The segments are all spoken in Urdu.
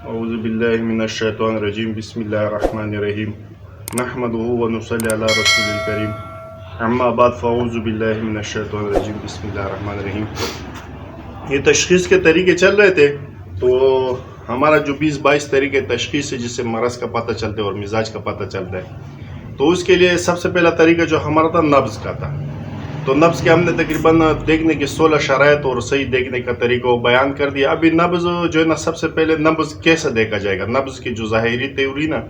اعوذ باللہ من الشیطان الرجیم بسم اللہ الرحمن الرحیم نحمدہ ونصلی علی رسول الکریم اما بعد فاعوذ باللہ من الشیطان الرجیم بسم اللہ الرحمن الرحیم۔ یہ تشخیص کے طریقے چل رہے تھے تو ہمارا جو 20-22 طریقے تشخیص ہے جس سے مرض کا پتہ چلتا ہے اور مزاج کا پتہ چلتا ہے، تو اس کے لیے سب سے پہلا طریقہ جو ہمارا تھا نبض کا تھا۔ تو نبض کے ہم نے تقریباً دیکھنے کی 16 شرائط اور صحیح دیکھنے کا طریقہ بیان کر دیا۔ ابھی نبض جو ہے نا، سب سے پہلے نبض کیسے دیکھا جائے گا، نبض کی جو ظاہری تیوری نا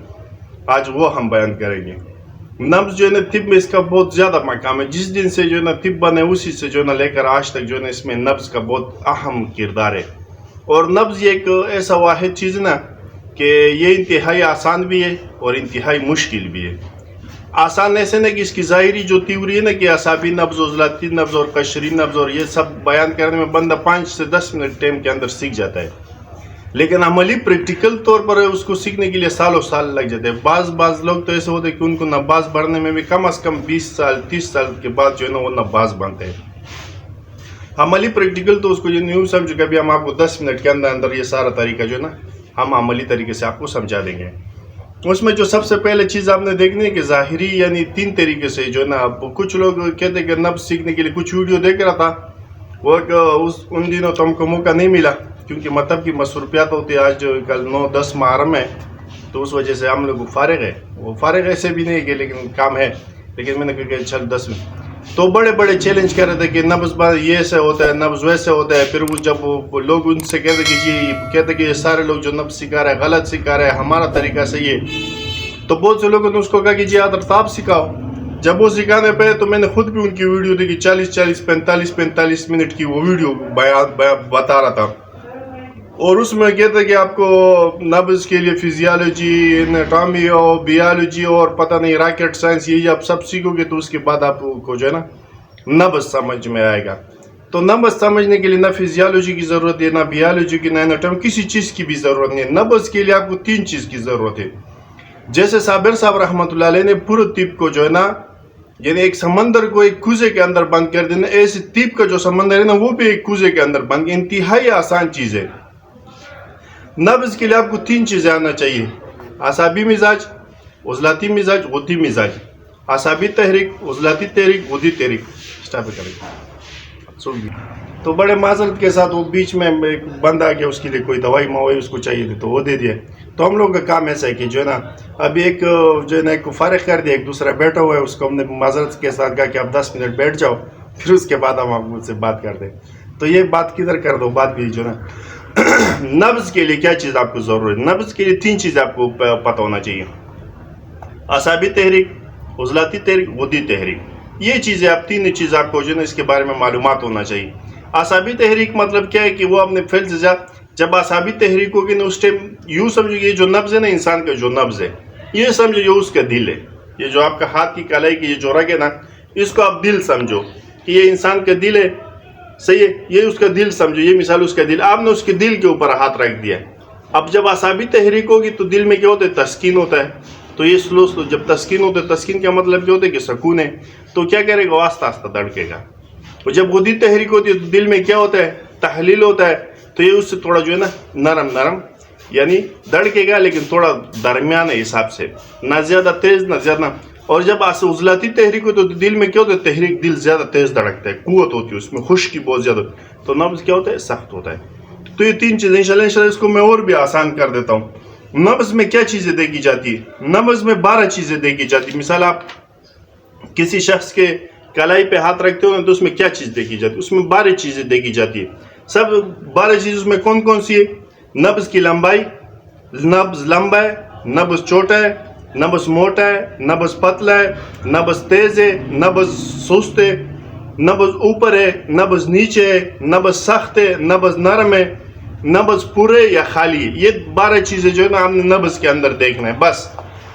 آج وہ ہم بیان کریں گے۔ نبض جو ہے نا طب میں اس کا بہت زیادہ مقام ہے۔ جس دن سے جو ہے نا طب بنے اسی سے جو ہے نا لے کر آج تک جو ہے نا اس میں نبض کا بہت اہم کردار ہے۔ اور نبض یہ ایک ایسا واحد چیز نا کہ یہ انتہائی آسان بھی ہے اور انتہائی مشکل بھی ہے۔ آسان ایسے نہیں کہ اس کی ظاہری جو تیوری ہے نا کہ اعصابی نبض، عضلاتی نبض اور قشری نبض اور یہ سب بیان کرنے میں بندہ 5 سے 10 منٹ ٹائم کے اندر سیکھ جاتا ہے، لیکن عملی پریکٹیکل طور پر اس کو سیکھنے کے لیے سالوں سال لگ جاتے ہیں۔ بعض لوگ تو ایسے ہوتے ہیں کہ ان کو نباز بڑھنے میں بھی کم از کم 20 سال 30 سال کے بعد جو ہے نا وہ نباز بنتے ہیں۔ عملی پریکٹیکل تو اس کو یہ نہیں سمجھو کہ ابھی ہم آپ کو 10 منٹ کے اندر یہ سارا طریقہ جو ہے نا ہم عملی طریقے سے آپ کو سمجھا دیں گے۔ اس میں جو سب سے پہلے چیز آپ نے دیکھنی ہے کہ ظاہری یعنی 3 طریقے سے جو ہے نا، کچھ لوگ کہتے ہیں کہ نبض سیکھنے کے لیے کچھ ویڈیو دیکھ رہا تھا، وہ ان دنوں تو ہم کو موقع نہیں ملا کیونکہ مطلب کی مصروفیات ہوتی ہے۔ آج جو کل 9-10 محرم ہے تو اس وجہ سے ہم لوگ فارغ ہے، وہ فارغ ایسے بھی نہیں کہ لیکن کام ہے، لیکن میں نے کہا کہ چل 10 منٹ تو بڑے چیلنج کر رہے تھے کہ نبض یہ ایسے ہوتا ہے، نبض ویسے ہوتا ہے۔ پھر وہ جب لوگ ان سے کہتے کہ جی کہتے کہ یہ سارے لوگ جو نبض سکھا رہے ہیں غلط سکھا رہے ہیں، ہمارا طریقہ صحیح ہے۔ تو بہت سے لوگوں نے اس کو کہا کہ جی حضرت آپ سکھاؤ۔ جب وہ سکھانے پہ تو میں نے خود بھی ان کی ویڈیو دیکھی، 45 منٹ کی وہ ویڈیو بتا رہا تھا، اور اس میں کہتے کہ آپ کو نبض کے لیے فزیالوجی، انیٹامی اور بیالوجی اور پتہ نہیں راکٹ سائنس یہ آپ سب سیکھو گے تو اس کے بعد آپ کو جو ہے نا نبض سمجھ میں آئے گا۔ تو نبض سمجھنے کے لیے نہ فزیالوجی کی ضرورت ہے، نہ بیالوجی کی، نہ انیٹامی، کسی چیز کی بھی ضرورت نہیں ہے۔ نبض کے لیے آپ کو 3 چیز کی ضرورت ہے۔ جیسے صابر صاحب رحمۃ اللہ علیہ نے پورے طب کو جو ہے نا یعنی ایک سمندر کو ایک کوزے کے اندر بند کر دینا، ایسے طب کا جو سمندر ہے نا وہ بھی ایک کوزے کے اندر بند، انتہائی آسان چیز ہے۔ نبض کے لیے آپ کو 3 چیزیں آنا چاہیے: اعصابی مزاج، عضلاتی مزاج، غدی مزاج۔ اعصابی تحریک، عضلاتی تحریک، غدی تحریک۔ تو بڑے معذرت کے ساتھ وہ بیچ میں ایک بند آ گیا، اس کے لیے کوئی دوائی موائی اس کو چاہیے تھی تو وہ دے دیا۔ تو ہم لوگوں کا کام ایسا ہے کہ جو ہے نا ابھی ایک جو ہے نا ایک فارغ کر دیا، ایک دوسرا بیٹھا ہوا ہے، اس کو ہم نے معذرت کے ساتھ کہا کہ آپ 10 منٹ بیٹھ جاؤ، پھر اس کے بعد ہم آپ مجھ سے بات کر دیں۔ تو یہ بات کدھر کر دو، بات بھی جو ہے نا نبض کے لیے کیا چیز آپ کو ضرورت ہے؟ نبض کے لیے 3 چیزیں آپ کو پتہ ہونا چاہیے: اعصابی تحریک، عضلاتی تحریک، غدی تحریک۔ یہ چیزیں آپ 3 چیزیں آپ کو جو ہے نا اس کے بارے میں معلومات ہونا چاہیے۔ اعصابی تحریک مطلب کیا ہے کہ وہ اپنے فعل سے جب اعصابی تحریک ہوگی نا اس ٹائم یوں سمجھو یہ جو نبض ہے نا انسان کا جو نبض ہے یہ سمجھو یہ اس کا دل ہے۔ یہ جو آپ کا ہاتھ کی کلائی کی یہ جو رگ ہے نا اس کو آپ دل سمجھو کہ یہ انسان کا دل ہے، صحیح ہے، یہ اس کا دل سمجھو، یہ مثال اس کا دل، آپ نے اس کے دل کے اوپر ہاتھ رکھ دیا۔ اب جب اعصابی تحریک ہوگی تو دل میں کیا ہوتا ہے؟ تسکین ہوتا ہے۔ تو یہ سلو جب تسکین ہوتا ہے، تسکین کا مطلب کیا ہوتا ہے کہ سکون ہے، تو کیا کرے گا؟ آہستہ آہستہ دھڑکے گا۔ اور جب غدی تحریک ہوتی ہے تو دل میں کیا ہوتا ہے؟ تحلیل ہوتا ہے، تو یہ اس سے تھوڑا جو ہے نا نرم یعنی دھڑکے گا لیکن تھوڑا درمیان حساب سے، نہ زیادہ تیز نہ زیادہ۔ اور جب عضلاتی تحریک ہوتی ہے تو دل میں کیا ہوتا ہے؟ تحریک، دل زیادہ تیز دھڑکتا ہے، قوت ہوتی ہے اس میں، خشکی بہت زیادہ، تو نبض کیا ہوتا ہے؟ سخت ہوتا ہے۔ تو یہ 3 چیزیں انشاءاللہ اس کو میں اور بھی آسان کر دیتا ہوں۔ نبض میں کیا چیزیں دیکھی جاتی ہے؟ نبض میں 12 چیزیں دیکھی جاتی ہے۔ مثال آپ کسی شخص کے کلائی پہ ہاتھ رکھتے ہو تو اس میں کیا چیز دیکھی جاتی ہے؟ اس میں 12 چیزیں دیکھی جاتی ہے۔ سب 12 چیز اس میں کون سی ہے؟ نبض کی لمبائی، نبض لمبا ہے، نبض چھوٹا ہے، نبض موٹا ہے، نبض پتلا ہے، نبض تیز ہے، نبض سست ہے، نبض اوپر ہے، نبض نیچے ہے، نبض سخت ہے، نبض نرم ہے، نبض پورے یا خالی ہے۔ یہ 12 چیزیں جو ہے نا ہم نے نبض کے اندر دیکھنا ہے بس۔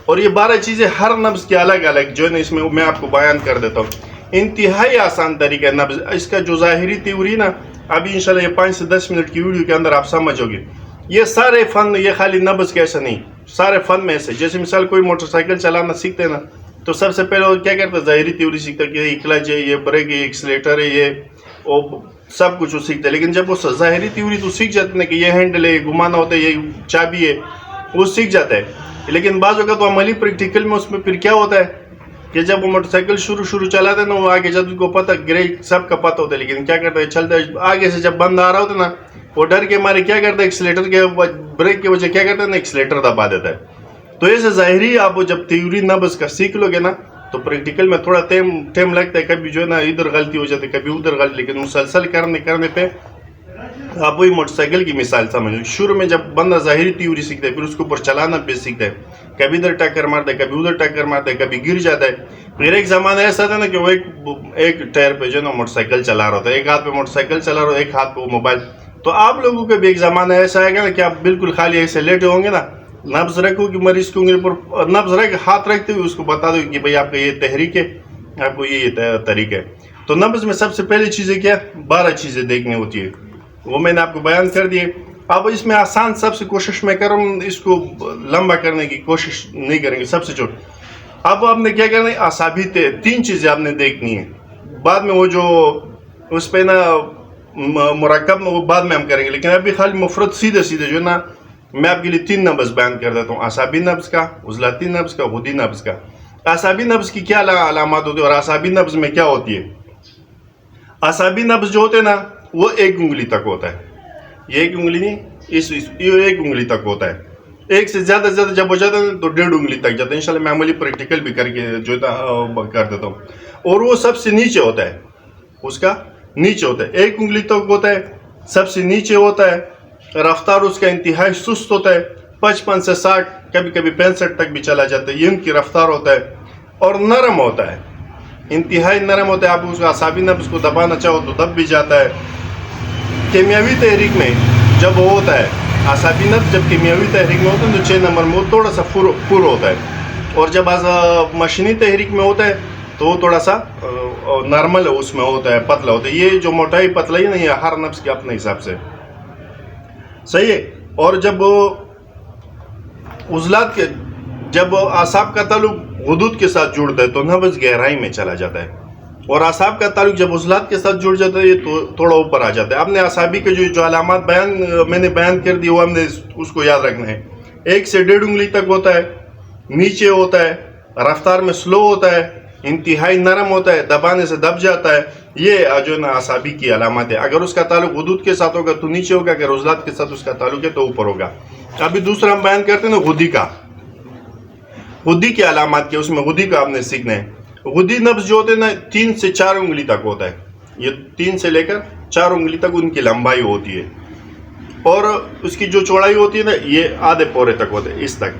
اور یہ 12 چیزیں ہر نبض کے الگ الگ جو ہے نا اس میں آپ کو بیان کر دیتا ہوں۔ انتہائی آسان طریقہ ہے نبض، اس کا جو ظاہری تیوری نا ابھی انشاءاللہ یہ 5 سے 10 منٹ کی ویڈیو کے اندر آپ سمجھو گے۔ یہ سارے فن، یہ خالی نبض کیسا نہیں، سارے فن میں سے جیسے مثال کوئی موٹر سائیکل چلانا سیکھتے نا تو سب سے پہلے وہ کیا کرتا ہے؟ ظاہری تیوری سیکھتا کہ یہ کلچ ہے، یہ بریک ہے، یہ ایکسیلیٹر ہے، یہ سب کچھ وہ سیکھتا ہے. لیکن جب وہ ظاہری تھیوری تو سیکھ جاتے ہیں کہ یہ ہینڈل ہے، گھمانا ہوتا ہے، یہ چابی ہے، وہ سیکھ جاتا ہے. لیکن بعض اوقات تو عملی پریکٹیکل میں اس میں پھر کیا ہوتا ہے کہ جب وہ موٹر سائیکل شروع چلاتا ہے نا، وہ آگے جب کو پتہ بریک سب کا پتہ ہوتا ہے، لیکن کیا کرتا ہے چلتا ہے آگے سے جب بند آ رہا ہوتا ہے نا، وہ ڈر کے مارے کیا کرتا ہے ایکسیلیٹر کے بریک کی وجہ کیا کرتا ہے نا، ایکسیلیٹر دبا دیتا ہے. تو ایسے ظاہری آپ جب تھیوری نبض کا سیکھ لو گے نا تو پریکٹیکل میں تھوڑا ٹائم لگتا ہے، کبھی جو ہے نا ادھر غلطی ہو جاتی ہے، کبھی ادھر غلطی، لیکن مسلسل کرنے پہ آپ وہی موٹر سائیکل کی مثال سمجھو. شروع میں جب بندہ ظاہری تھیوری سیکھتا ہے، پھر اس کے اوپر چلانا بھی سیکھتا ہے، کبھی ادھر ٹکر مارتا ہے، کبھی ادھر ٹکر مارتا ہے، کبھی گر جاتا ہے. پھر ایک زمانہ ایسا تھا نا کہ وہ ایک ٹائر پہ جو ہے نا موٹر سائیکل چلا رہا ہوتا ہے، ایک ہاتھ پہ موٹر سائیکل چلا رہا ہے، ایک ہاتھ پہ وہ موبائل. تو آپ لوگوں کا بھی ایک زمانہ ایسا آئے گا نا کہ آپ بالکل خالی ایسے لیٹے ہوں گے نا، نبض رکھو کہ مریض کی انگلی پر نبض رکھ ہاتھ رکھتے ہوئے اس کو بتا دو کہ بھائی آپ کا یہ تحریک ہے، آپ کو یہ طریقہ ہے. تو نبض میں سب سے پہلی چیزیں کیا 12 چیزیں دیکھنی ہوتی ہے، وہ میں نے آپ کو بیان کر دیے. اب اس میں آسان سب سے کوشش میں کروں اس کو لمبا کرنے کی کوشش نہیں کریں گے. سب سے چھوٹ اب آپ نے کیا کرنا ہے، اعصابی 3 چیزیں آپ نے دیکھنی ہے. بعد میں وہ جو اس پہ نا مرکب وہ بعد میں ہم کریں گے، لیکن ابھی خالی مفرد سیدھے جو ہے نا میں آپ کے لیے 3 نبض بیان کر دیتا ہوں، اعصابی نبض کا، عضلاتی نبض کا، غدی نبض کا. اعصابی نبض کی کیا علامات ہوتی ہے اور اعصابی نبض میں کیا ہوتی ہے؟ اعصابی نبض جو ہوتے ہیں نا وہ 1 انگلی تک ہوتا ہے. یہ 1 انگلی نہیں، یہ 1 انگلی تک ہوتا ہے. 1 سے زیادہ جب ہو جاتا ہے تو 1.5 انگلی تک جاتا ہے. انشاءاللہ میں عملی پریکٹیکل بھی کر کے جو کر دیتا ہوں. اور وہ سب سے نیچے ہوتا ہے، اس کا نیچے ہوتا ہے، 1 انگلی تک ہوتا ہے، سب سے نیچے ہوتا ہے. رفتار اس کا انتہائی سست ہوتا ہے، 55 سے 60 کبھی کبھی 65 تک بھی چلا جاتا ہے. یہ ان کی رفتار ہوتا ہے. اور نرم ہوتا ہے، انتہائی نرم ہوتا ہے. آپ اس کا اعصابی نبض کو دبانا چاہو تو دب بھی جاتا ہے. کیمیاوی تحریک میں جب وہ ہوتا ہے اعصابی نبض، جب کیمیاوی تحریک میں ہوتا ہے تو 6 نمبر میں وہ تھوڑا سا پر ہوتا ہے. اور جب مشینی تحریک میں ہوتا ہے تو وہ تھوڑا سا نارمل اس میں ہوتا ہے، پتلا ہوتا ہے. یہ جو موٹائی پتلا ہی نہیں ہے، ہر نبض کے اپنے حساب سے صحیح ہے. اور جب عضلات کے جب اعصاب کا تعلق غدود کے ساتھ جڑتا ہے تو نبض گہرائی میں چلا جاتا ہے. اور اعصاب کا تعلق جب عضلات کے ساتھ جڑ جاتا ہے یہ تھوڑا اوپر آ جاتا ہے. آپ نے اعصابی کے جو علامات میں نے بیان کر دی وہ ہم نے اس کو یاد رکھنا ہے. 1 سے 1.5 انگلی تک ہوتا ہے، نیچے ہوتا ہے، رفتار میں سلو ہوتا ہے، انتہائی نرم ہوتا ہے، دبانے سے دب جاتا ہے. یہ جو ہے نا اعصابی کی علامات ہے. اگر اس کا تعلق غدود کے ساتھ ہوگا تو نیچے ہوگا، اگر عضلات کے ساتھ اس کا تعلق ہے تو اوپر ہوگا. ابھی دوسرا ہم بیان کرتے ہیں نا غدی کا. غدی کی علامات کیا، اس میں غدی کا آپ نے سیکھنا ہے. غدی نبض جو ہوتے ہیں نا 3 سے 4 انگلی تک ہوتا ہے. یہ 3 سے لے کر 4 انگلی تک ان کی لمبائی ہوتی ہے. اور اس کی جو چوڑائی ہوتی ہے نا یہ آدھے پورے تک ہوتے ہیں، اس تک.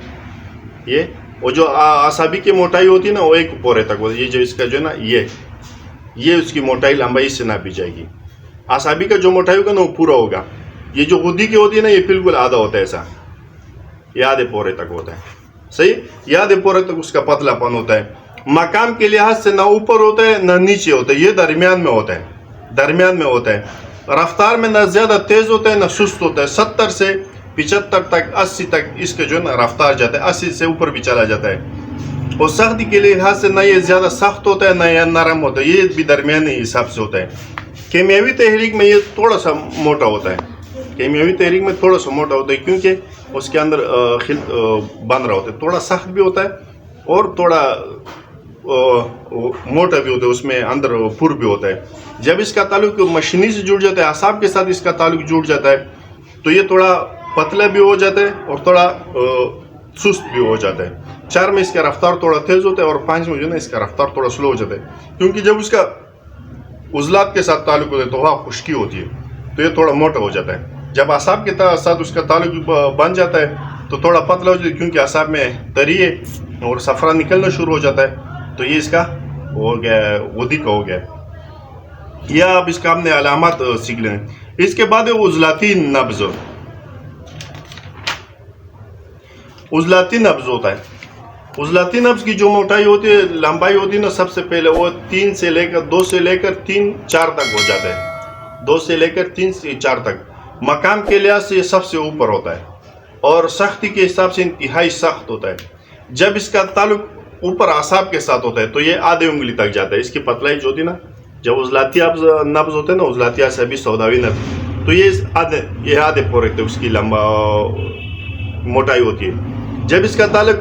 یہ اور جو اعصابی کی موٹائی ہوتی ہے نا وہ 1 پورے تک ہوتی ہے. یہ جو اس کا جو ہے نا یہ اس کی موٹائی لمبائی سے ناپی جائے گی. اعصابی کا جو موٹائی ہوگا نا وہ پورا ہوگا. یہ جو غدی کی ہوتی ہے نا یہ بالکل آدھا ہوتا ہے، ایسا یہ آدھے پورے تک ہوتا ہے. صحیح، یہ آدھے پورے تک اس کا پتلا پن ہوتا ہے. مقام کے لحاظ سے نہ اوپر ہوتا ہے نہ نیچے ہوتا ہے، یہ درمیان میں ہوتا ہے. درمیان میں ہوتا ہے. رفتار میں نہ زیادہ تیز ہوتا ہے نہ سست ہوتا ہے. 70 سے 75 تک 80 تک اس کے جو ہے نا رفتار جاتا ہے، 80 سے اوپر بھی چلا جاتا ہے. اور سختی کے لحاظ سے نہ یہ زیادہ سخت ہوتا ہے نہ یہ نرم ہوتا ہے، یہ بھی درمیانی حساب سے ہوتا ہے. کیمیاوی تحریک میں یہ تھوڑا سا موٹا ہوتا ہے. کیمیاوی تحریک میں تھوڑا سا موٹا ہوتا ہے کیونکہ اس کے اندر بن رہا ہوتا ہے. تھوڑا سخت بھی ہوتا ہے اور تھوڑا موٹا بھی ہوتا ہے، اس میں اندر پر بھی ہوتا ہے. جب اس کا تعلق مشینی سے جڑ جاتا ہے، اعصاب کے ساتھ اس کا تعلق جڑ جاتا ہے تو یہ تھوڑا پتلا بھی ہو جاتا ہے اور تھوڑا سست بھی ہو جاتا ہے. 4 میں اس کا رفتار تھوڑا تیز ہوتا ہے اور 5 میں جو ہے نا اس کا رفتار تھوڑا سلو ہو جاتا ہے. کیونکہ جب اس کا عضلات کے ساتھ تعلق ہوتا ہے تو وہاں خشکی ہوتی ہے تو یہ تھوڑا موٹا ہو جاتا ہے. جب اعصاب کے ساتھ اس کا تعلق بن جاتا ہے تو تھوڑا پتلا ہو جاتا ہے کیونکہ اعصاب میں تری ہے اور صفرا نکلنا شروع ہو جاتا ہے. تو یہ اس کا ہو گیا، غدی کا ہو گیا. یا اب اس کا ہم نے علامات سیکھ لیں. اس کے بعد عضلاتی نبض. عضلاتی نبض ہوتا ہے. عضلاتی نبض کی جو موٹائی ہوتی ہے، لمبائی ہوتی ہے نا، سب سے پہلے وہ 2 سے لے کر 3 4 تک ہو جاتا ہے. 2 سے لے کر 3 سے 4 تک. مقام کے لحاظ سے یہ سب سے اوپر ہوتا ہے اور سختی کے حساب سے انتہائی سخت ہوتا ہے. جب اس کا تعلق اوپر اعصاب کے ساتھ ہوتا ہے تو یہ آدھے انگلی تک جاتا ہے. اس کی پتلائی جو ہوتی ہے نا جب عضلاتی نبض ہوتے ہیں نا، عضلاتی عصبی سوداوی نبض، تو یہ آدھے پورے اس کی لمبا موٹائی ہوتی ہے. جب اس کا تعلق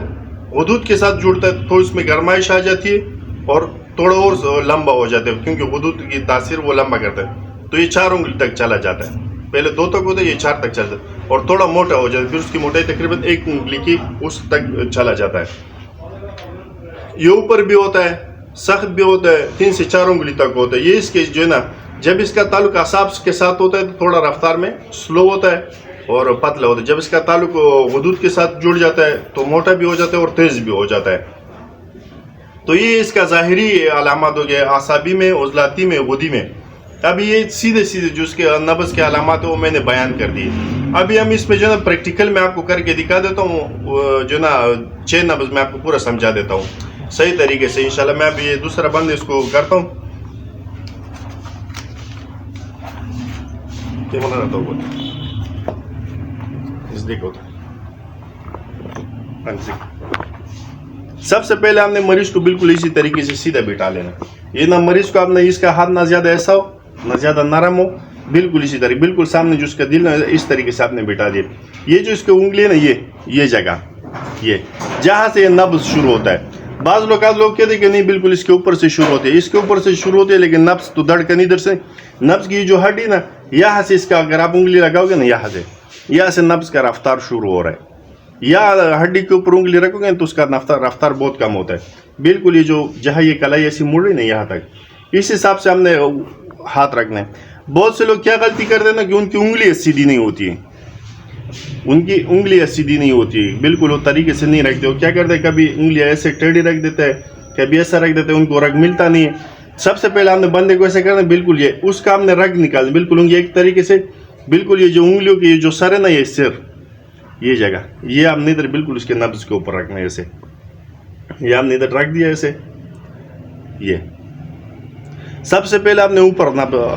حدود کے ساتھ جڑتا ہے تو اس میں گرمائش آ جاتی ہے اور تھوڑا اور لمبا ہو جاتا ہے، کیونکہ حدود کی تاثیر وہ لمبا کرتا ہے. تو یہ 4 انگلی تک چلا جاتا ہے. پہلے 2 تک ہوتا ہے، یہ 4 تک چلتا ہے اور تھوڑا موٹا ہو جاتا ہے. پھر اس کی موٹائی تقریباً 1 انگلی کی اس تک چلا جاتا ہے. یہ اوپر بھی ہوتا ہے، سخت بھی ہوتا ہے، 3 سے 4 انگلی تک ہوتا ہے. یہ اس کے جو ہے نا، جب اس کا تعلق اعصاب کے ساتھ ہوتا ہے تو تھوڑا رفتار میں سلو ہوتا ہے اور پتلا ہوتا ہے. جب اس کا تعلق حدود کے ساتھ جڑ جاتا ہے تو موٹا بھی ہو جاتا ہے اور تیز بھی ہو جاتا ہے. تو یہ اس کا ظاہری علامات ہو گیا اعصابی میں، عضلاتی میں، غدی میں. اب یہ سیدھے جو اس کے نبض کے علامات ہیں وہ میں نے بیان کر دیے. ابھی ہم اس میں جو ہے نا پریکٹیکل میں آپ کو کر کے دکھا دیتا ہوں، جو ہے نا 6 نبض میں آپ کو پورا سمجھا دیتا ہوں صحیح طریقے سے انشاءاللہ. میں ابھی یہ دوسرا بند اس کو کرتا ہوں. کیا بنا رہتا ہوں دیکھو. سب سے پہلے ہم نے مریض کو بالکل اسی طریقے سے سیدھا بٹھا لینا. یہ نہ مریض کو آپ نے اس کا ہاتھ نہ زیادہ ایسا ہو نہ زیادہ نرم ہو، بالکل اسی طریقے، بالکل سامنے جو اس کا دل ہے اس طریقے سے آپ نے بٹھا دیا. یہ جو اس کی انگلی ہے نا، یہ جگہ، یہ جہاں سے یہ نبض شروع ہوتا ہے. بعض لوگ کہتے ہیں کہ نہیں، بالکل اس کے اوپر سے شروع ہوتے ہیں، اس کے اوپر سے شروع ہوتے ہیں، لیکن نبض تو دھڑکن ادھر سے، نبض کی جو ہڈی نا یہاں سے، اس کا اگر آپ انگلی لگاؤ گے نا یہاں سے نبض کا رفتار شروع ہو رہا ہے. یا ہڈی کے اوپر انگلی رکھو گے تو اس کا رفتار بہت کم ہوتا ہے. بالکل یہ جو جہاں یہ کلائی ایسی مڑ رہی نا یہاں تک، اس حساب سے ہم نے ہاتھ رکھنا ہے. بہت سے لوگ کیا غلطی کرتے ہیں نا کہ ان کی انگلی سیدھی نہیں ہوتی ہے، سیدھی نہیں ہوتی ہے، بالکل وہ طریقے سے نہیں رکھتے. وہ کیا کرتے ہیں، کبھی انگلی ایسے ٹیڑھی رکھ دیتے ہیں، کبھی ایسا رکھ دیتے ہیں، ان کو رگ ملتا نہیں ہے. سب سے پہلے ہم نے بندے کو ایسے کرنا، بالکل یہ اس کا ہم نے رگ نکالنا، بالکل انگلی ایک طریقے سے، بالکل یہ جو انگلیوں کی جو سر ہے نا، یہ سر، یہ جگہ، یہ ہم نے ادھر بالکل اس کے نبض کے اوپر رکھنا ہے. ایسے یہ ہم نے ادھر رکھ دیا ایسے. یہ سب سے پہلے آپ نے اوپر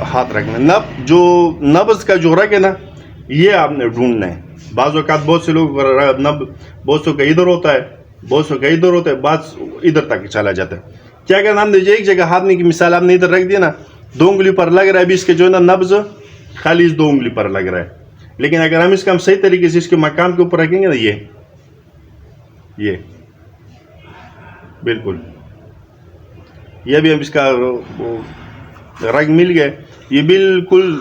ہاتھ رکھنا. جو نبض کا جو رگ ہے نا، یہ آپ نے ڈھونڈنا ہے. بعض اوقات بہت سے لوگ بہت سو کا ادھر ہوتا ہے، بہت سو کا ادھر ہوتا ہے، بعض ادھر تک چلا جاتا ہے. کیا کرنا، ہم نے ایک جگہ ہاتھ کی مثال آپ نے ادھر رکھ دیا نا، 2 انگلی پر لگ رہا ہے. ابھی اس کے جو ہے نا نبض خالی اس 2 انگلی پر لگ رہا ہے. لیکن اگر ہم اس کا صحیح طریقے سے اس کے مقام کے اوپر رکھیں گے نا، یہ بالکل، یہ بھی اب اس کا رگ مل گیا، یہ بالکل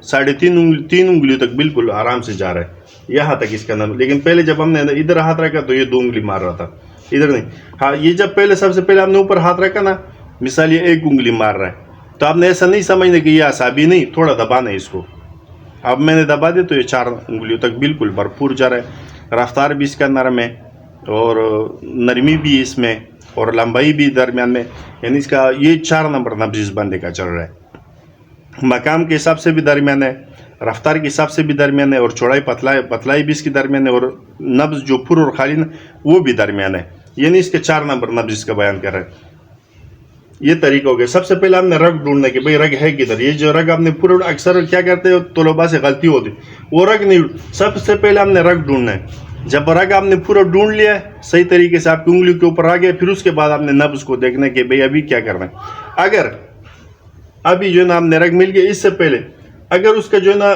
3.5 انگلیوں تک بالکل آرام سے جا رہا ہے یہاں تک اس کا نام. لیکن پہلے جب ہم نے ادھر ہاتھ رکھا تو یہ 2 انگلی مار رہا تھا، ادھر نہیں. ہاں، یہ جب سب سے پہلے ہم نے اوپر ہاتھ رکھا نا، مثال یہ 1 انگلی مار رہا ہے، تو آپ نے ایسا نہیں سمجھنا کہ یہ اعصابی نہیں، تھوڑا دبانا ہے اس کو. اب میں نے دبا دیا تو یہ 4 انگلیوں تک بالکل بھرپور جا رہا ہے. رفتار بھی اس کا نرم ہے اور نرمی بھی اس میں اور لمبائی بھی درمیان میں، یعنی اس کا یہ 4 نمبر نبض اس بندے کا چل رہا ہے. مقام کے حساب سے بھی درمیان ہے، رفتار کے حساب سے بھی درمیان ہے، اور چوڑائی پتلائی بھی اس کی درمیان ہے، اور نبض جو پر اور خالی وہ بھی درمیان ہے. یعنی اس کے 4 نمبر نبض اس کا بیان کر رہا ہے. یہ طریقہ ہو گیا. سب سے پہلے ہم نے رگ ڈھونڈنا کہ بھئی رگ ہے کدھر. یہ جو رگ آپ نے پورا، اکثر کیا کرتے ہیں طلباء سے غلطی ہوتی، وہ رگ نہیں، سب سے پہلے ہم نے رگ ڈھونڈنا ہے. جب رگ آپ نے پورا ڈھونڈ لیا ہے صحیح طریقے سے، آپ کی انگلیوں کے اوپر آ گیا، پھر اس کے بعد آپ نے نبض کو دیکھنا ہے کہ بھئی ابھی کیا کرنا ہے. اگر ابھی جو ہے نا ہم نے رگ مل گیا، اس سے پہلے اگر اس کا جو ہے نا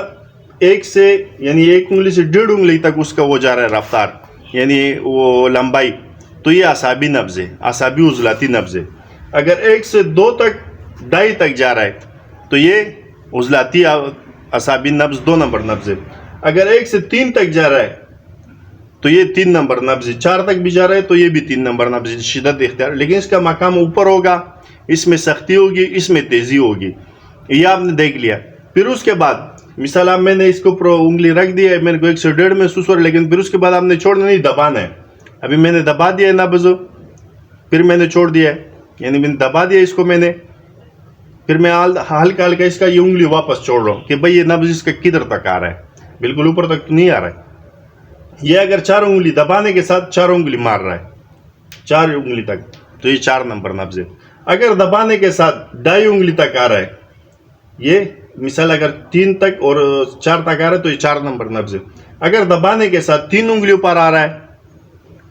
1 سے، یعنی 1 انگلی سے 1.5 انگلی تک اس کا وہ جا رہا ہے رفتار، یعنی وہ لمبائی، تو یہ اعصابی نبض ہے، اعصابی عضلاتی نبض ہے. اگر 1 سے 2 تک 2.5 تک جا رہا ہے تو یہ عضلاتی اعصابی نبض 2 نمبر نبض ہے. اگر 1 سے 3 تک جا رہا ہے تو یہ 3 نمبر نبض ہے. 4 تک بھی جا رہا ہے تو یہ بھی 3 نمبر نبض ہے، شدت اختیار. لیکن اس کا مقام اوپر ہوگا، اس میں سختی ہوگی، اس میں تیزی ہوگی. یہ آپ نے دیکھ لیا. پھر اس کے بعد مثال آپ میں نے اس کو اوپر انگلی رکھ دی ہے، میں نے 1 سے 1.5 محسوس ہو رہا ہے، لیکن پھر اس کے بعد آپ نے چھوڑنا نہیں، دبانا ہے. ابھی میں نے دبا دیا ہے نبض، پھر میں نے چھوڑ دیا ہے، یعنی میں نے دبا دیا اس کو، میں نے پھر میں ہلکا ہلکا اس کا یہ انگلی واپس چھوڑ رہا ہوں کہ بھئی یہ نبض اس کا کدھر تک آ رہا ہے، بالکل اوپر تک تو نہیں آ رہا ہے. یہ اگر 4 انگلی دبانے کے ساتھ 4 انگلی مار رہا ہے 4 انگلی تک تو یہ 4 نمبر نبض ہے. اگر دبانے کے ساتھ 2.5 انگلی تک آ رہا ہے، یہ مثال اگر 3 تک اور 4 تک آ رہا ہے تو یہ 4 نمبر نبض ہے. اگر دبانے کے ساتھ 3 انگلیوں پر آ رہا ہے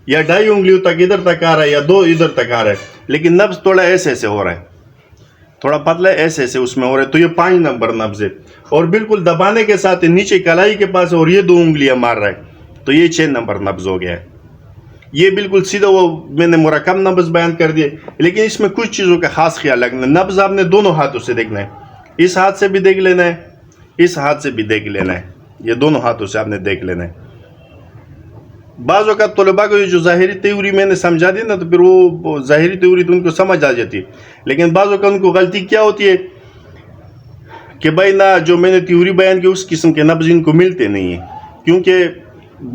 یا 2.5 انگلیوں تک ادھر تک آ رہا ہے یا 2 ادھر تک آ رہا ہے، لیکن نبض تھوڑا ایسے ہو رہا ہے، تھوڑا پتلا ہے ایسے ایسے اس میں ہو رہا ہے، تو یہ 5 نمبر نبض ہے. اور بالکل دبانے کے ساتھ نیچے کلائی کے پاس اور یہ 2 انگلیاں مار رہا ہے، تو یہ 6 نمبر نبض ہو گیا ہے. یہ بالکل سیدھا وہ میں نے مرکب نبض بیان کر دیے، لیکن اس میں کچھ چیزوں کا خاص خیال رکھنا ہے. نبض آپ نے دونوں ہاتھوں سے دیکھنا ہے، اس ہاتھ سے بھی دیکھ لینا ہے، اس ہاتھ سے بھی دیکھ لینا ہے، یہ دونوں ہاتھوں سے آپ نے دیکھ لینا ہے. بعض اوقات طلباء کو یہ جو ظاہری تیوری میں نے سمجھا دی نا، تو پھر وہ ظاہری تیوری تو ان کو سمجھ آ جاتی ہے، لیکن بعض اوقات ان کو غلطی کیا ہوتی ہے کہ بھائی نہ جو میں نے تیوری بیان کی اس قسم کے نبض ان کو ملتے نہیں ہیں، کیونکہ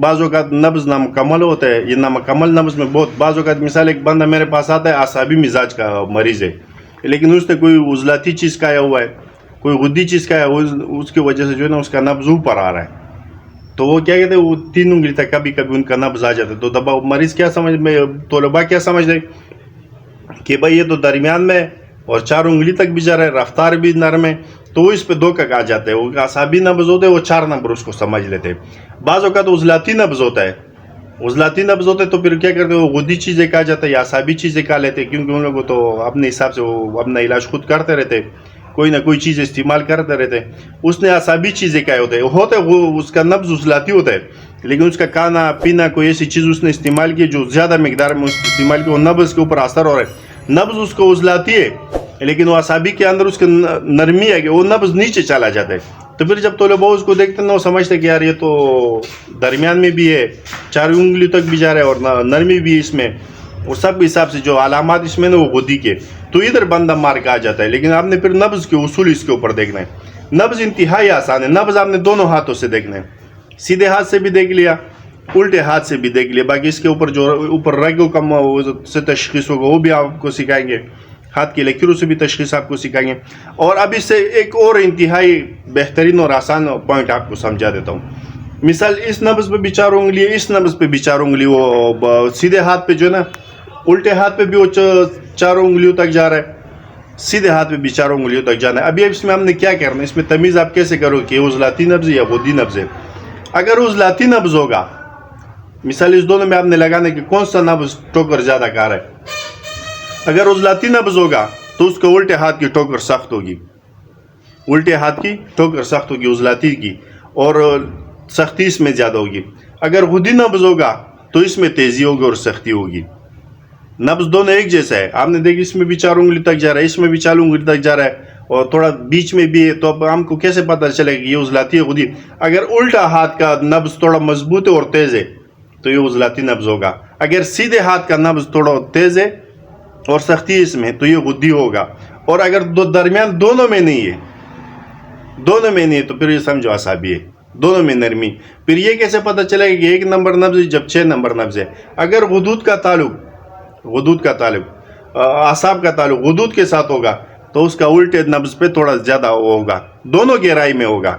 بعض اوقات نبض نامکمل ہوتا ہے. یہ نامکمل نبض میں بہت بعض اوقات مثال ایک بندہ میرے پاس آتا ہے اعصابی مزاج کا مریض ہے، لیکن اس نے کوئی عضلاتی چیز کھایا ہوا ہے، کوئی غدی چیز کھایا ہے، اس کی وجہ سے جو ہے نا اس کا نبض اوپر آ رہا ہے. تو وہ کیا کہتے ہیں، وہ 3 انگلی تک کبھی کبھی ان کا نبض آ جاتا ہے. تو دبا مریض کیا سمجھ میں طلباء کیا سمجھ رہے کہ بھائی یہ تو درمیان میں اور 4 انگلی تک بھی جا رہا ہے، رفتار بھی نرم ہے، تو وہ اس پہ دھوکہ کھا جاتے ہیں. وہ اعصابی نبض ہوتے ہیں، وہ 4 نمبر اس کو سمجھ لیتے ہیں. بعض اوقات عضلاتی نبض ہوتا ہے، عضلاتی نبض ہوتا ہے تو پھر کیا کرتے ہیں، وہ غدی چیزیں کھا جاتے ہیں یا اعصابی چیزیں کھا لیتے ہیں، کیونکہ ان لوگوں تو اپنے حساب سے وہ اپنا علاج خود کرتے رہتے، کوئی نہ کوئی چیز استعمال کرتے رہتے. اس نے اعصابی چیزیں کھائے ہوتے ہیں وہ اس کا نبض عضلاتی ہوتا ہے، لیکن اس کا کھانا پینا کوئی ایسی چیز اس نے استعمال کی جو زیادہ مقدار میں اس استعمال کی، وہ نبض کے اوپر اثر ہو رہا ہے. نبض اس کو عضلاتی ہے، لیکن وہ اعصابی کے اندر اس کی نرمی ہے کہ وہ نبض نیچے چلا جاتا ہے. تو پھر جب طلباء اس کو دیکھتے ہیں نا، وہ سمجھتے کہ یار یہ تو درمیان میں بھی ہے، 4 انگلی تک بھی جا رہا ہے اور نرمی بھی ہے اس میں، اور سب کے حساب سے جو علامات اس میں نا وہ غدی کے، تو ادھر بندہ مار کے آ جاتا ہے. لیکن آپ نے پھر نبض کے اصول اس کے اوپر دیکھنا ہے. نبض انتہائی آسان ہے. نبض آپ نے دونوں ہاتھوں سے دیکھنا ہے، سیدھے ہاتھ سے بھی دیکھ لیا، الٹے ہاتھ سے بھی دیکھ لیا. باقی اس کے اوپر جو اوپر رگوں کا سے تشخیص ہوگا وہ بھی آپ کو سکھائیں گے، ہاتھ کی لکیروں سے بھی تشخیص آپ کو سکھائیں گے. اور اب اس سے ایک اور انتہائی بہترین اور آسان پوائنٹ آپ کو سمجھا دیتا ہوں. مثال اس نبض پہ بھی 4 انگلی ہے، اس نبض پہ بھی 4 انگلی، وہ سیدھے ہاتھ پہ جو ہے نا، الٹے ہاتھ پہ بھی وہ 4 انگلیوں تک جا رہا ہے، سیدھے ہاتھ پہ بھی 4 انگلیوں تک جانا ہے. ابھی اس میں ہم نے کیا کرنا ہے، اس میں تمیز آپ کیسے کرو کہ عضلاتی نبض یا غدی نبض ہے. اگر عضلاتی نبض ہوگا، مثال اس دونوں میں آپ نے لگانا کہ کون سا نبض ٹوکر زیادہ کار ہے. اگر عضلاتی نبض ہوگا تو اس کو الٹے ہاتھ کی ٹوکر سخت ہوگی، الٹے ہاتھ کی ٹوکر سخت ہوگی عضلاتی کی، اور سختی اس میں زیادہ ہوگی. اگر غدی نبض ہوگا تو اس میں تیزی ہوگی اور سختی ہوگی. نبض دونوں ایک جیسا ہے. آپ نے دیکھی اس میں بھی 4 انگلی تک جا رہا ہے، اس میں بھی 4 انگلی تک جا رہا ہے، اور تھوڑا بیچ میں بھی ہے. تو اب ہم کو کیسے پتہ چلے کہ یہ عضلاتی ہے غدی؟ اگر الٹا ہاتھ کا نبض تھوڑا مضبوط ہے اور تیز ہے تو یہ عضلاتی نبض ہوگا. اگر سیدھے ہاتھ کا نبض تھوڑا تیز ہے اور سختی اس میں تو یہ غدی ہوگا. اور اگر درمیان دونوں میں نہیں ہے، دونوں میں نہیں ہے، تو پھر یہ سمجھو اعصابی ہے، دونوں میں نرمی. پھر یہ کیسے پتہ چلے گا کہ 1 نمبر نبض ہے جب 6 نمبر نبض ہے؟ اگر غدود کا تعلق اعصاب کا تعلق غدود کے ساتھ ہوگا تو اس کا الٹے نبض پہ تھوڑا زیادہ ہوگا، دونوں گہرائی میں ہوگا.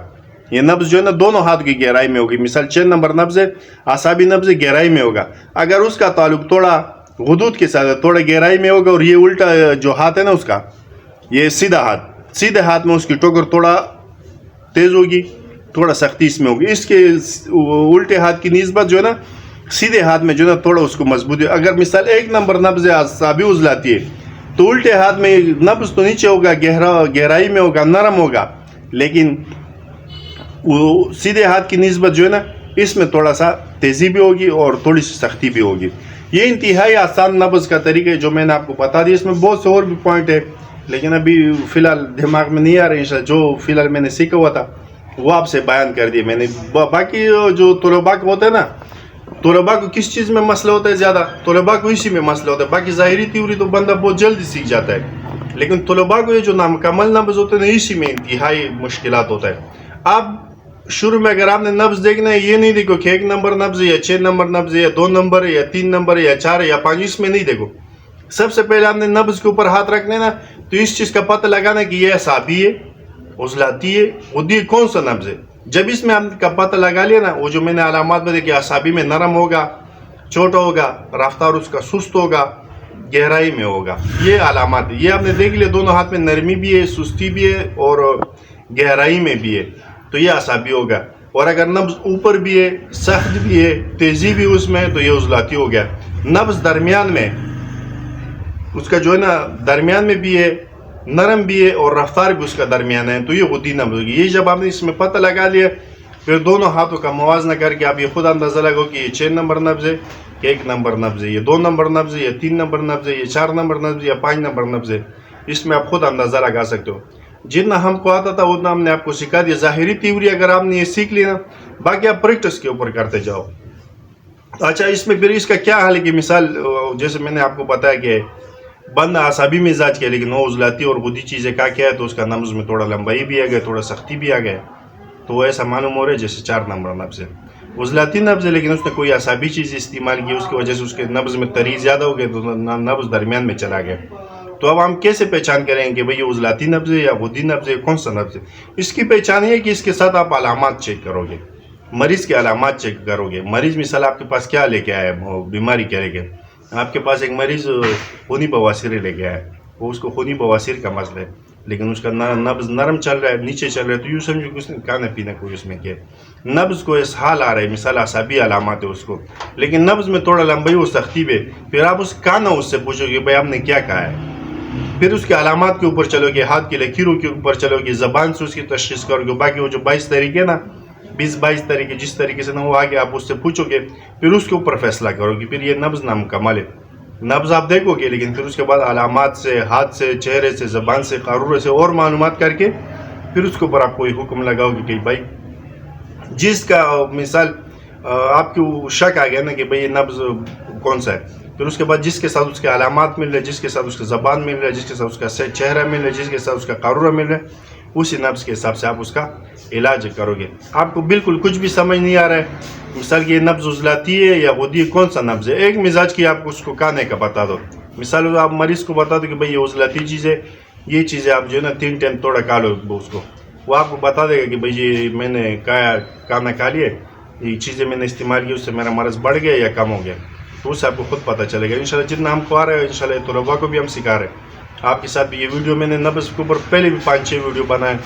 یہ نبض جو ہے نا دونوں ہاتھ کی گہرائی میں ہوگی. مثال 6 نمبر نبض ہے، اعصابی نبض گہرائی میں ہوگا. اگر اس کا تعلق تھوڑا غدود کے ساتھ تھوڑا گہرائی میں ہوگا، اور یہ الٹا جو ہاتھ ہے نا اس کا، یہ سیدھے ہاتھ میں اس کی ٹوکر تھوڑا تیز ہوگی، تھوڑا سختی اس میں ہوگی. اس کے الٹے ہاتھ کی نسبت جو ہے نا سیدھے ہاتھ میں جو ہے نا تھوڑا اس کو مضبوط ہے. اگر مثال 1 نمبر نبض ہے، اعصابی عضلاتی ہے، تو الٹے ہاتھ میں نبض تو نیچے ہوگا، گہرائی میں ہوگا، نرم ہوگا، لیکن وہ سیدھے ہاتھ کی نسبت جو ہے نا اس میں تھوڑا سا تیزی بھی ہوگی اور تھوڑی سی سختی بھی ہوگی. یہ انتہائی آسان نبض کا طریقہ ہے جو میں نے آپ کو بتا دیا. اس میں بہت سے اور بھی پوائنٹ ہے، لیکن ابھی فی الحال دماغ میں نہیں آ رہے ہیں. جو فی الحال میں نے سیکھا ہوا تھا وہ آپ سے بیان کر دیا میں نے. باقی جو طلباء کو ہوتا ہے نا، طلباء کو کس چیز میں مسئلہ ہوتا ہے زیادہ؟ طلباء کو اسی میں مسئلہ ہوتا ہے. باقی ظاہری تیوری تو بندہ بہت جلدی سیکھ جاتا ہے، لیکن طلباء کو یہ جو نامکمل نبض ہوتے ہیں نا اسی میں انتہائی مشکلات ہوتا ہے. آپ شروع میں اگر آپ نے نبض دیکھنا ہے، یہ نہیں دیکھو کہ 1 نمبر نبض ہے یا 6 نمبر نبض ہے یا 2 نمبر ہے یا 3 نمبر ہے یا 4 ہے یا 5، اس میں نہیں دیکھو. سب سے پہلے آپ نے نبض کے اوپر ہاتھ رکھنا ہے نا، تو اس چیز کا پتہ لگانا ہے کہ یہ اعصابی ہے، عضلاتی ہے، غدی، کون سا نبض ہے. جب اس میں آپ کا پتہ لگا لیا نا، وہ جو میں نے علامات بتائی کہ اعصابی میں نرم ہوگا، چھوٹا ہوگا، رفتار اس کا سست ہوگا، گہرائی میں ہوگا، یہ علامات یہ آپ نے دیکھ لیا. دونوں ہاتھ میں نرمی بھی ہے، سستی بھی ہے اور گہرائی میں بھی ہے، تو یہ اعصابی ہوگا. اور اگر نبض اوپر بھی ہے، سخت بھی ہے، تیزی بھی اس میں، تو یہ عضلاتی ہو گیا. نبض درمیان میں اس کا جو ہے نا درمیان میں بھی ہے، نرم بھی ہے اور رفتار بھی اس کا درمیان ہے، تو یہ غدی نبض ہوگی. یہ جب آپ نے اس میں پتہ لگا لیا، پھر دونوں ہاتھوں کا موازنہ کر کے آپ یہ خود اندازہ لگاؤ کہ یہ 6 نمبر نبض ہے کہ 1 نمبر نبض ہے، یہ 2 نمبر نبض ہے، یہ 3 نمبر نبض ہے، یہ 4 نمبر نبض ہے، یا 5 نمبر نبض ہے. اس میں آپ خود اندازہ لگا سکتے ہو. جتنا ہم کو آتا تھا اتنا ہم نے آپ کو سکھا دیا. ظاہری تیوری اگر آپ نے یہ سیکھ لی نا، باقی آپ پریکٹس کے اوپر کرتے جاؤ. اچھا، اس میں پھر اس کا کیا حل ہے کہ مثال جیسے میں نے آپ کو بتایا کہ بندہ اعصابی مزاج کے لیکن وہ عضلاتی اور غدی چیزیں کا کیا ہے، تو اس کا نبض میں تھوڑا لمبائی بھی آ گیا، تھوڑا سختی بھی آ گیا، تو وہ ایسا معلوم ہو رہا ہے جیسے 4 نمبر نبض ہے. عضلاتی نبض ہے لیکن اس نے کوئی اعصابی چیز استعمال کی، اس کی وجہ سے اس کے نبض میں تری زیادہ ہو گیا، تو نبض درمیان میں چلا گیا. تو اب ہم کیسے پہچان کریں کہ بھئی یہ عضلاتی نبض ہے یا غدی نبض ہے، کون سا نبض ہے؟ اس کی پہچان یہ ہے کہ اس کے ساتھ آپ علامات چیک کرو گے، مریض کے علامات چیک کرو گے. مریض مثال آپ کے پاس کیا لے کے آیا ہے، بیماری کیا لے کے؟ آپ کے پاس ایک مریض خونی بواسیر لے کے آیا ہے، وہ اس کو خونی بواسیر کا مسئلہ ہے، لیکن اس کا نبض نرم چل رہا ہے، نیچے چل رہا ہے، تو یوں سمجھو کہ اس نے کھانا پینا کوئی اس میں کیا. نبض کو اسہال آ رہا ہے، مثال اعصابی علامات ہے اس کو، لیکن نبض میں تھوڑا لمبائی اور سختی بھی. پھر آپ اس کانا اس سے پوچھو کہ بھائی آپ نے کیا کہا ہے. پھر اس کے علامات کے اوپر چلو گے، ہاتھ کی لکیروں کے اوپر چلو گے، زبان سے اس کی تشخیص کرو گے. باقی وہ جو 22 طریقے نا، 20-22 طریقے جس طریقے سے نا وہ آگے آپ اس سے پوچھو گے، پھر اس کے اوپر فیصلہ کرو گے. پھر یہ نبض نامکمل ہے. نبض آپ دیکھو گے لیکن پھر اس کے بعد علامات سے، ہاتھ سے، چہرے سے، زبان سے، قارورے سے اور معلومات کر کے پھر اس کے اوپر آپ کوئی حکم لگاؤ گے کہ بھائی جس کا مثال آپ کو شک آ گیا نا کہ بھئی یہ نبض کون سا ہے، پھر اس کے بعد جس کے ساتھ اس کے علامات مل رہے، جس کے ساتھ اس کا زبان مل رہا ہے، جس کے ساتھ اس کا چہرہ مل رہا ہے، جس کے ساتھ اس کا قارورہ مل رہا ہے، اسی نبض کے حساب سے آپ اس کا علاج کرو گے. آپ کو بالکل کچھ بھی سمجھ نہیں آ رہا ہے مثال کہ یہ نبض عضلاتی ہے یا غدی، کون سا نبض ہے، ایک مزاج کی آپ اس کو کہنے کا بتا دو. مثال آپ مریض کو بتا دو کہ بھئی یہ عضلاتی چیز ہے، یہ چیزیں آپ جو ہے نا 3 ٹائم توڑا کھا لو اس کو، وہ آپ کو بتا دے گا کہ بھئی یہ میں نے کھانا کھا لیا، یہ چیزیں میں نے استعمال کی، اس سے میرا مرض بڑھ گیا یا کم ہو گیا. تو اس سے آپ کو خود پتہ چلے گا. انشاءاللہ جتنا ہم کو آ رہا ہے انشاءاللہ طلباء کو بھی ہم سکھا رہے ہیں. آپ کے ساتھ بھی یہ ویڈیو میں نے نبض کے اوپر پہلے بھی 5-6 ویڈیو بنائے،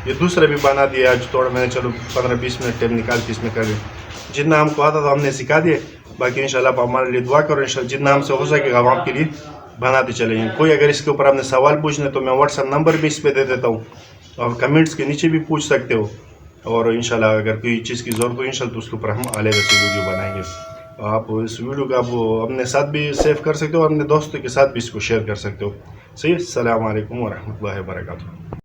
یہ دوسرا بھی بنا دیا آج تھوڑا میں نے چلو 15-20 منٹ ٹائم نکال کے اس میں کر لیں. جتنا ہم کو آتا تھا ہم نے سکھا دیا. باقی انشاءاللہ آپ ہمارے لیے دعا کرو، انشاءاللہ جتنا ہم سے ہو سکے گا ہم آپ کے لیے بناتے چلیں گے. کوئی اگر اس کے اوپر آپ نے سوال پوچھنا ہے تو میں واٹس ایپ نمبر بھی اس پہ دے دیتا ہوں، اور کمنٹس کے نیچے بھی پوچھ سکتے ہو. اور انشاءاللہ اگر کوئی چیز کی ضرورت ہو انشاءاللہ تو اس کے اوپر ہم علیحدہ سے ویڈیو بنائیں گے. آپ اس ویڈیو کا آپ اپنے ساتھ بھی سیو کر سکتے ہو اور اپنے دوستوں کے ساتھ بھی اس کو شیئر کر سکتے ہو. صحیح. السلام علیکم ورحمۃ اللہ وبرکاتہ.